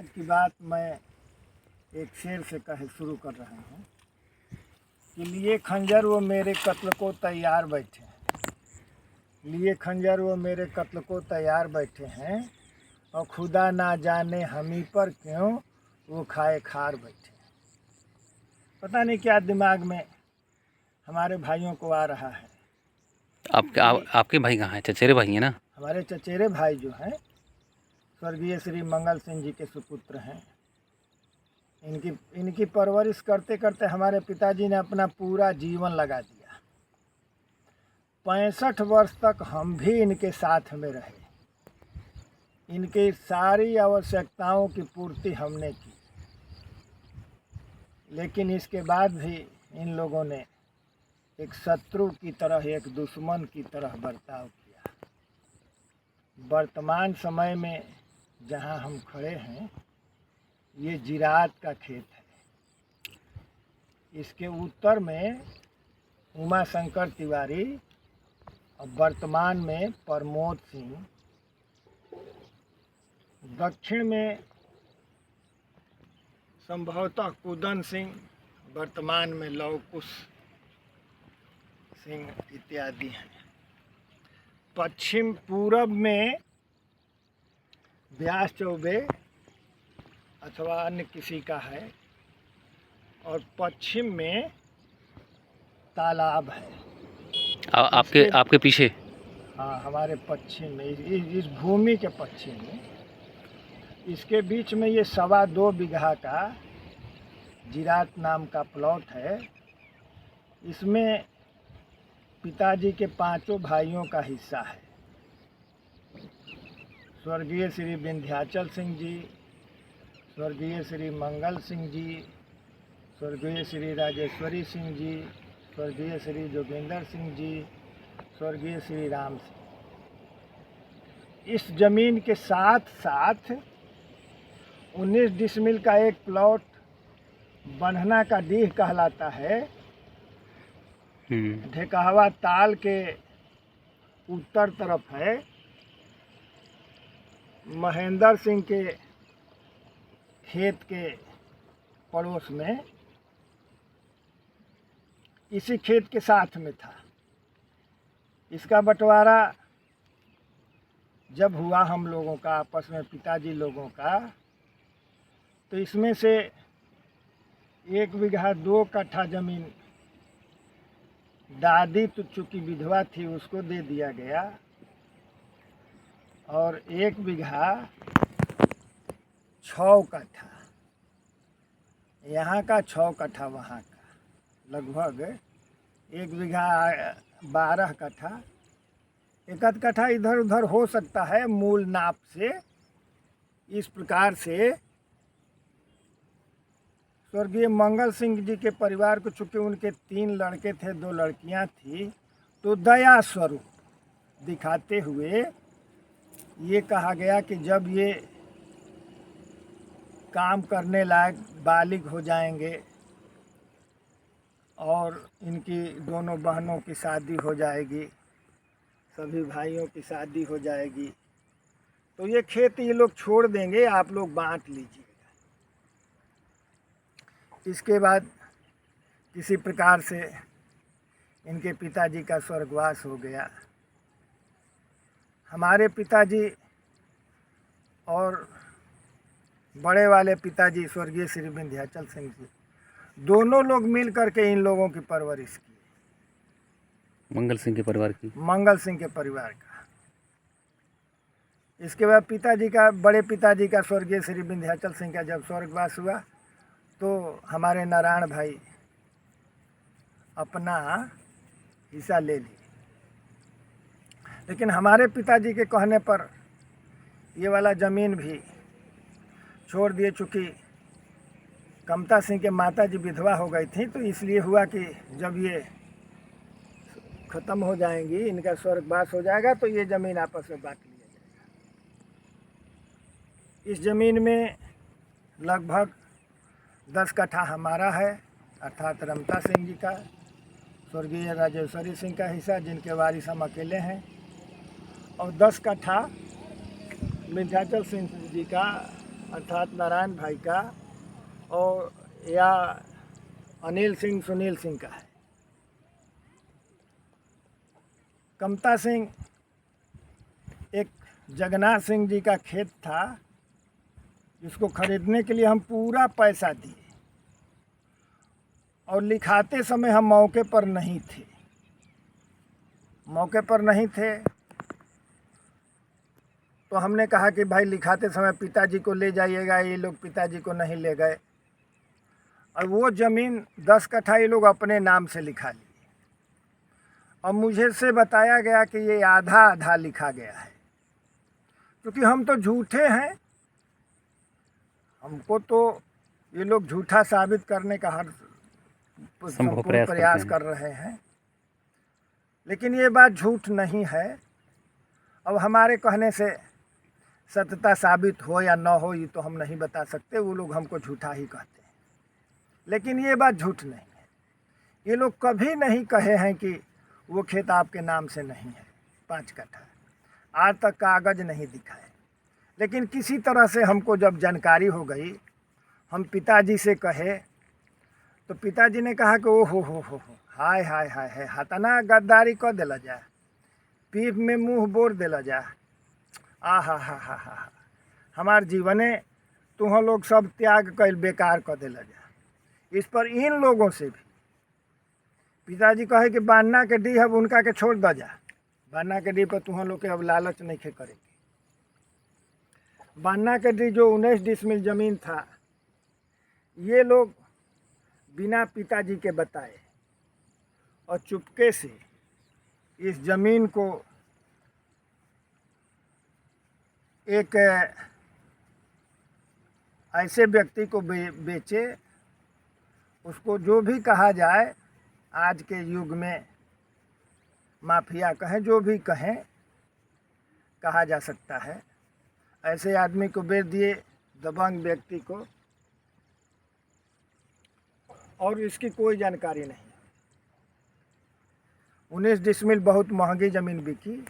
आज की बात मैं एक शेर से कहे शुरू कर रहा हूँ कि लिए खंजर वो मेरे कत्ल को तैयार बैठे हैं, लिए खंजर वो मेरे कत्ल को तैयार बैठे हैं, और खुदा ना जाने हमी पर क्यों वो खाए खार बैठे हैं। पता नहीं क्या दिमाग में हमारे भाइयों को आ रहा है। आपके भाई कहाँ हैं? चचेरे भाई हैं ना? हमारे चचेरे भाई जो हैं स्वर्गीय श्री मंगल सिंह जी के सुपुत्र हैं। इनकी परवरिश करते करते हमारे पिताजी ने अपना पूरा जीवन लगा दिया। 65 वर्ष तक हम भी इनके साथ में रहे। इनकी सारी आवश्यकताओं की पूर्ति हमने की, लेकिन इसके बाद भी इन लोगों ने एक शत्रु की तरह, एक दुश्मन की तरह बर्ताव किया। वर्तमान समय में जहां हम खड़े हैं ये जिरात का खेत है। इसके उत्तर में उमा शंकर तिवारी और वर्तमान में प्रमोद सिंह, दक्षिण में संभवतः कुदन सिंह, वर्तमान में लवकुश सिंह इत्यादि हैं। पश्चिम पूरब में व्यास चौबे अथवा अन्य किसी का है, और पश्चिम में तालाब है। आपके पीछे? हाँ, हमारे पश्चिम में, इस भूमि के पश्चिम में, इसके बीच में ये 2.25 बीघा का जिरात नाम का प्लॉट है। इसमें पिताजी के 5 भाइयों का हिस्सा है। स्वर्गीय श्री विंध्याचल सिंह जी, स्वर्गीय श्री मंगल सिंह जी, स्वर्गीय श्री राजेश्वरी सिंह जी, स्वर्गीय श्री जोगिंदर सिंह जी, स्वर्गीय श्री राम सिंह। इस जमीन के साथ साथ 19 डिसमिल का एक प्लॉट बन्हना का डीह कहलाता है। ढेकहवा ताल के उत्तर तरफ है। महेंद्र सिंह के खेत के पड़ोस में, इसी खेत के साथ में था। इसका बंटवारा जब हुआ हम लोगों का आपस में, पिताजी लोगों का, तो इसमें से 1 बीघा 2 कट्ठा जमीन दादी तो चूँकि विधवा थी उसको दे दिया गया, और 1 बीघा 6 कट्ठा यहाँ का, 6 कट्ठा वहाँ का, लगभग 1 बीघा 12 कट्ठा, 1 कट्ठा इधर उधर हो सकता है मूल नाप से। इस प्रकार से स्वर्गीय मंगल सिंह जी के परिवार को, चूँकि उनके 3 लड़के थे, 2 लड़कियां थी, तो दया स्वरूप दिखाते हुए ये कहा गया कि जब ये काम करने लायक बालिग हो जाएंगे और इनकी दोनों बहनों की शादी हो जाएगी, सभी भाइयों की शादी हो जाएगी, तो ये खेत ये लोग छोड़ देंगे, आप लोग बांट लीजिएगा। इसके बाद किसी प्रकार से इनके पिताजी का स्वर्गवास हो गया। हमारे पिताजी और बड़े वाले पिताजी स्वर्गीय श्री विंध्याचल सिंह जी, दोनों लोग मिल करके इन लोगों की परवरिश की। मंगल सिंह के परिवार की, मंगल सिंह के परिवार का। इसके बाद पिताजी का, बड़े पिताजी का, स्वर्गीय श्री विंध्याचल सिंह का जब स्वर्गवास हुआ तो हमारे नारायण भाई अपना हिस्सा ले लिए। लेकिन हमारे पिताजी के कहने पर ये वाला ज़मीन भी छोड़ दिए। चूँकि कमता सिंह के माता जी विधवा हो गई थी, तो इसलिए हुआ कि जब ये ख़त्म हो जाएंगी, इनका स्वर्गवास हो जाएगा, तो ये ज़मीन आपस में बांट लिया जाएगा। इस ज़मीन में लगभग 10 कट्ठा हमारा है, अर्थात रमता सिंह जी का, स्वर्गीय राजेश्वरी सिंह का हिस्सा, जिनके वारिस हम अकेले हैं, और 10 कट्ठा विंध्याचल सिंह जी का अर्थात नारायण भाई का और या अनिल सिंह सुनील सिंह का है। कमता सिंह एक जगन्नाथ सिंह जी का खेत था, जिसको खरीदने के लिए हम पूरा पैसा दिए और लिखाते समय हम मौके पर नहीं थे। तो हमने कहा कि भाई लिखाते समय पिताजी को ले जाइएगा, ये लोग पिताजी को नहीं ले गए और वो ज़मीन 10 कट्ठा ये लोग अपने नाम से लिखा लिए और मुझे से बताया गया कि ये आधा आधा लिखा गया है। क्योंकि हम तो झूठे हैं, हमको तो ये लोग झूठा साबित करने का हर संभव प्रयास कर रहे हैं, लेकिन ये बात झूठ नहीं है। अब हमारे कहने से सत्यता साबित हो या न हो ये तो हम नहीं बता सकते, वो लोग हमको झूठा ही कहते हैं, लेकिन ये बात झूठ नहीं है। ये लोग कभी नहीं कहे हैं कि वो खेत आपके नाम से नहीं है 5 कट्ठा, आज तक कागज़ नहीं दिखाए। लेकिन किसी तरह से हमको जब जानकारी हो गई, हम पिताजी से कहे तो पिताजी ने कहा कि ओ हो हाय हाय हाय हाय हतना गद्दारी कर दिला जा, पीठ में मुंह बोर दिला जा, आ हा हमार जीवने तुम लोग सब त्याग कर बेकार कर दिला जा। इस पर इन लोगों से भी पिताजी कहे कि बान्ना के डी अब उनका के छोड़ द जा, बान्ना के डी पर तुम लोग के अब लालच नहीं खे करेगी। बान्ना के डी जो 19 डिसमिल ज़मीन था, ये लोग बिना पिताजी के बताए और चुपके से इस ज़मीन को एक ऐसे व्यक्ति को बेचे, उसको जो भी कहा जाए आज के युग में माफिया कहें, जो भी कहें कहा जा सकता है, ऐसे आदमी को बेच दिए, दबंग व्यक्ति को, और इसकी कोई जानकारी नहीं। 19 डिसमिल बहुत महंगी ज़मीन बिकी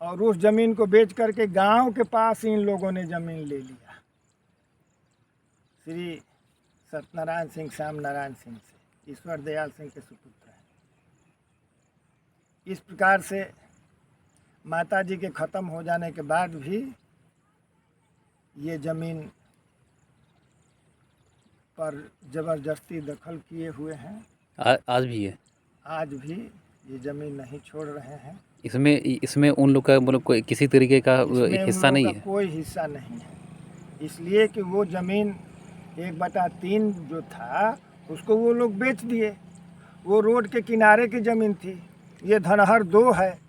और उस ज़मीन को बेच करके गांव के पास इन लोगों ने ज़मीन ले लिया, श्री सत्यनारायण सिंह श्याम नारायण सिंह से, ईश्वर दयाल सिंह के सुपुत्र हैं। इस प्रकार से माता जी के ख़त्म हो जाने के बाद भी ये ज़मीन पर ज़बरदस्ती दखल किए हुए हैं। आज भी है, आज भी ये ज़मीन नहीं छोड़ रहे हैं। इसमें उन लोग का मतलब कोई किसी तरीके का हिस्सा नहीं है, कोई हिस्सा नहीं है, इसलिए कि वो ज़मीन 1/3 जो था उसको वो लोग बेच दिए। वो रोड के किनारे की ज़मीन थी, ये धनहर 2 है।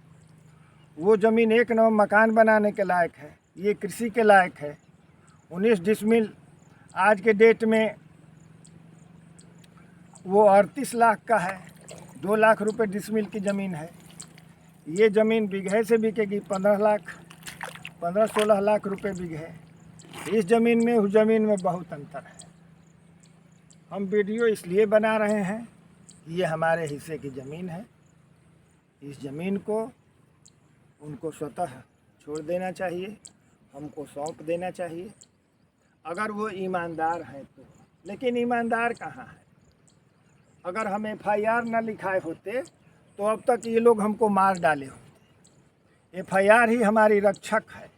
वो ज़मीन 1 नंबर मकान बनाने के लायक है, ये कृषि के लायक है। 19 डिसमिल आज के डेट में वो 38 लाख का है, 2 लाख रुपए डिसमिल की ज़मीन है। ये ज़मीन बीघे से बिकेगी 15-16 लाख रुपए बीघे। इस ज़मीन में उस ज़मीन में बहुत अंतर है। हम वीडियो इसलिए बना रहे हैं, ये हमारे हिस्से की ज़मीन है, इस ज़मीन को उनको स्वतः छोड़ देना चाहिए, हमको सौंप देना चाहिए, अगर वो ईमानदार हैं तो। लेकिन ईमानदार कहाँ है? अगर हम FIR न लिखाए होते तो अब तक ये लोग हमको मार डाले होते। FIR ही हमारी रक्षक है,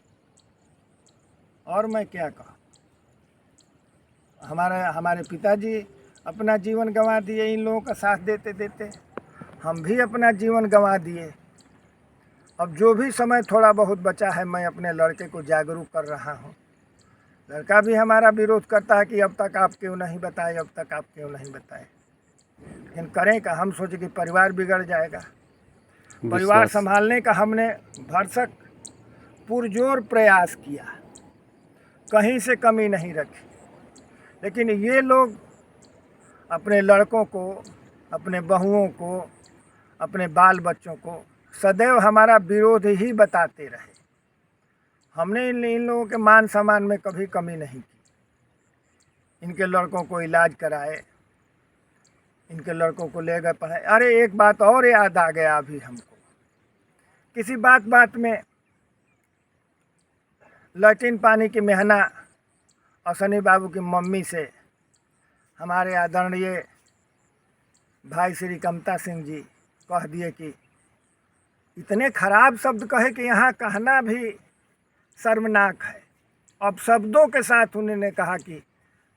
और मैं क्या कहूँ। हमारे पिताजी अपना जीवन गंवा दिए इन लोगों का साथ देते देते, हम भी अपना जीवन गंवा दिए। अब जो भी समय थोड़ा बहुत बचा है, मैं अपने लड़के को जागरूक कर रहा हूँ। लड़का भी हमारा विरोध करता है कि अब तक आप क्यों नहीं बताए, अब तक आप क्यों नहीं बताए। लेकिन करें का, हम सोचे कि परिवार बिगड़ जाएगा। परिवार संभालने का हमने भरसक पुरजोर प्रयास किया, कहीं से कमी नहीं रखी। लेकिन ये लोग अपने लड़कों को, अपने बहुओं को, अपने बाल बच्चों को सदैव हमारा विरोध ही बताते रहे। हमने इन लोगों के मान सम्मान में कभी कमी नहीं की। इनके लड़कों को इलाज कराए, इनके लड़कों को ले गए पढ़ाए। अरे एक बात और याद आ गया अभी हमको, किसी बात में लैट्रिन पानी की मेहना अशनी बाबू की मम्मी से हमारे आदरणीय भाई श्री कमता सिंह जी कह दिए कि इतने खराब शब्द कहे कि यहाँ कहना भी शर्मनाक है। अब शब्दों के साथ उन्होंने कहा कि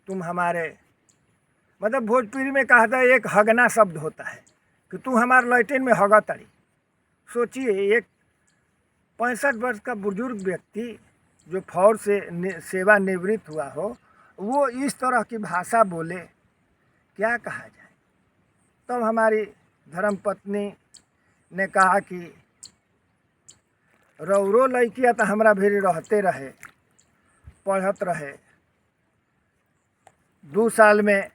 तुम हमारे, मतलब भोजपुरी में कहा था एक हगना शब्द होता है कि तू हमारे लैट्रिन में हगा तड़ी। सोचिए, एक 65 वर्ष का बुजुर्ग व्यक्ति जो फौज से सेवानिवृत्त हुआ हो, वो इस तरह की भाषा बोले, क्या कहा जाए। तब हमारी धर्मपत्नी ने कहा कि रौरो लड़किया तो हमारा भी रहते रहे, पढ़त रहे। 2 साल में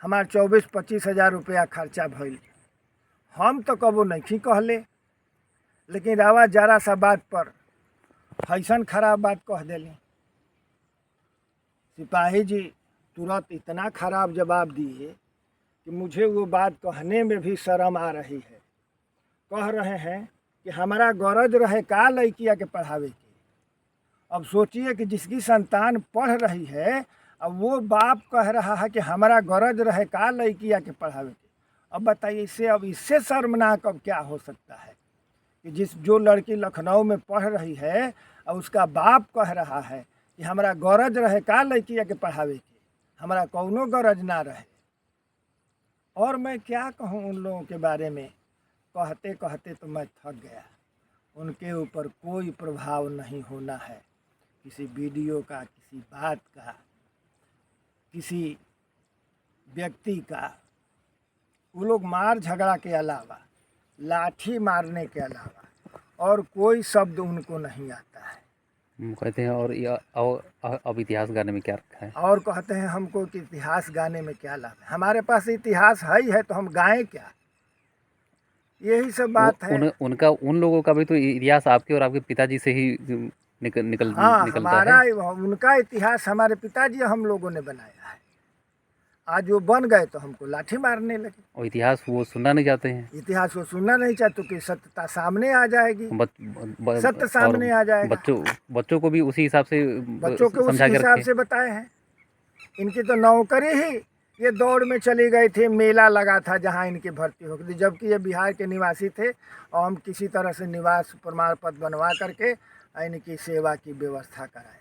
हमार 24-25 हज़ार रुपया खर्चा भइल। हम तो कबो नहीं कहले, लेकिन रावा जरा सा बात पर ऐसन खराब बात कह देली। सिपाही जी तुरंत इतना खराब जवाब दिए कि मुझे वो बात कहने में भी शर्म आ रही है। कह रहे हैं कि हमारा गरज रहे का लड़किया के पढ़ावे की। अब सोचिए कि जिसकी संतान पढ़ रही है, अब वो बाप कह रहा है कि हमारा गरज रहे का लड़किया के पढ़ावे की। अब बताइए, इससे शर्मनाक अब क्या हो सकता है कि जो लड़की लखनऊ में पढ़ रही है और उसका बाप कह रहा है कि हमारा गरज रहे का लड़किया के पढ़ावे की, हमारा कौनो गरज ना रहे। और मैं क्या कहूँ उन लोगों के बारे में, कहते कहते तो मैं थक गया। उनके ऊपर कोई प्रभाव नहीं होना है, किसी वीडियो का, किसी बात का, किसी व्यक्ति का। वो लोग मार झगड़ा के अलावा, लाठी मारने के अलावा और कोई शब्द उनको नहीं आता है। कहते हैं और अब इतिहास गाने में क्या रखा है। और कहते हैं हमको कि इतिहास गाने में क्या लाभ है। हमारे पास इतिहास है तो हम गाएं क्या? यही सब बात है। उनका, उन लोगों का भी तो इतिहास आपके और आपके पिताजी से ही निकलता हमारा है। उनका इतिहास हमारे पिताजी हम लोगों ने बनाया है। आज वो बन गए तो हमको लाठी मारने लगे। और इतिहास वो सुनना नहीं चाहते हैं। इतिहास वो सुनना नहीं चाहते कि सत्यता सामने आ जाएगी, सत्य और सामने आ जाएगा। बच्चों को भी उसी हिसाब से बच्चों को उसी हिसाब से बताए हैं। इनकी तो नौकरी ही ये दौड़ में चली गई थी, मेला लगा था जहाँ इनकी भर्ती हो गई, जबकि ये बिहार के निवासी थे और हम किसी तरह से निवास प्रमाण पत्र बनवा करके इनकी सेवा की व्यवस्था कराए।